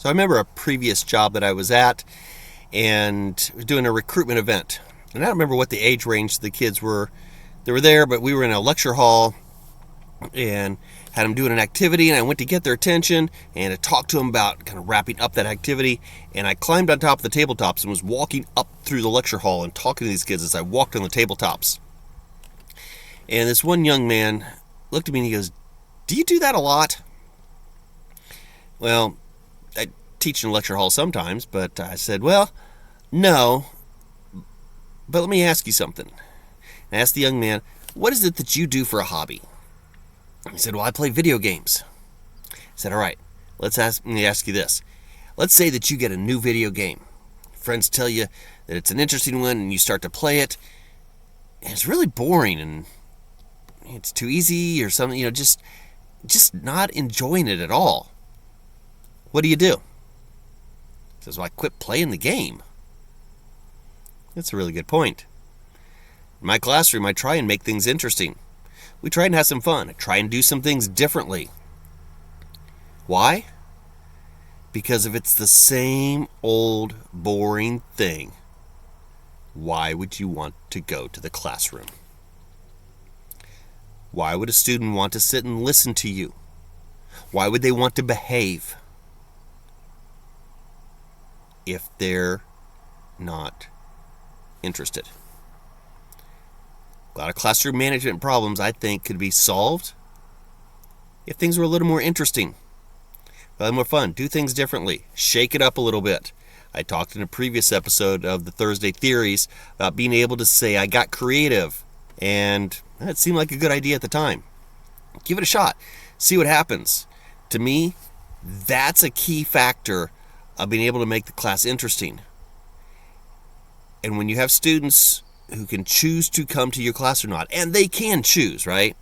So I remember a previous job that I was at and was doing a recruitment event. And I don't remember what the age range the kids were. They were there, but we were in a lecture hall and had them doing an activity, and I went to get their attention and to talk to them about kind of wrapping up that activity. And I climbed on top of the tabletops and was walking up through the lecture hall and talking to these kids as I walked on the tabletops. And this one young man looked at me and he goes, "Do you do that a lot?" Well, I teach in a lecture hall sometimes, but I said, "Well, no, but let me ask you something." I asked the young man, "What is it that you do for a hobby?" He said, "Well, I play video games." I said, "All right, let me ask you this. Let's say that you get a new video game. Friends tell you that it's an interesting one, and you start to play it, and it's really boring, and it's too easy or something, just not enjoying it at all. What do you do?" He says, "Well, I quit playing the game." That's a really good point. In my classroom, I try and make things interesting. We try and have some fun. I try and do some things differently. Why? Because if it's the same old boring thing, why would you want to go to the classroom? Why would a student want to sit and listen to you? Why would they want to behave if they're not interested? A lot of classroom management problems, I think, could be solved if things were a little more interesting, a little more fun. Do things differently. Shake it up a little bit. I talked in a previous episode of the Thursday Theories about being able to say, "I got creative," and that seemed like a good idea at the time. Give it a shot. See what happens. To me, that's a key factor of being able to make the class interesting. And when you have students who can choose to come to your class or not, and they can choose, right?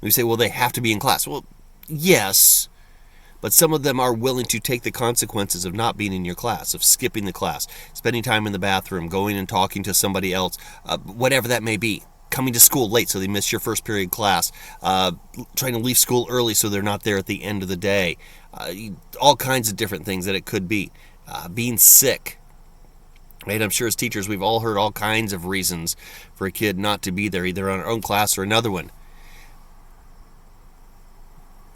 We say, well, they have to be in class. Well, yes, but some of them are willing to take the consequences of not being in your class, of skipping the class, spending time in the bathroom, going and talking to somebody else, whatever that may be. Coming to school late so they miss your first period class, trying to leave school early so they're not there at the end of the day, all kinds of different things that it could be. Being sick. Right? I'm sure as teachers we've all heard all kinds of reasons for a kid not to be there, either on our own class or another one.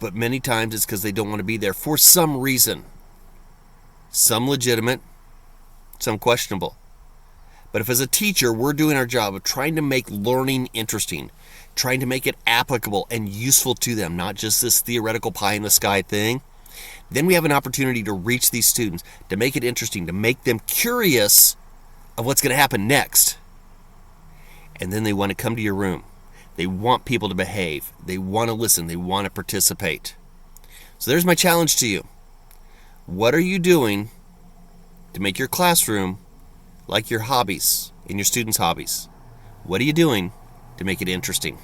But many times it's because they don't want to be there for some reason. Some legitimate, some questionable. But if as a teacher we're doing our job of trying to make learning interesting, trying to make it applicable and useful to them, not just this theoretical pie in the sky thing, then we have an opportunity to reach these students, to make it interesting, to make them curious of what's going to happen next. And then they want to come to your room. They want people to behave. They want to listen. They want to participate. So there's my challenge to you. What are you doing to make your classroom like your hobbies and your students' hobbies? What are you doing to make it interesting?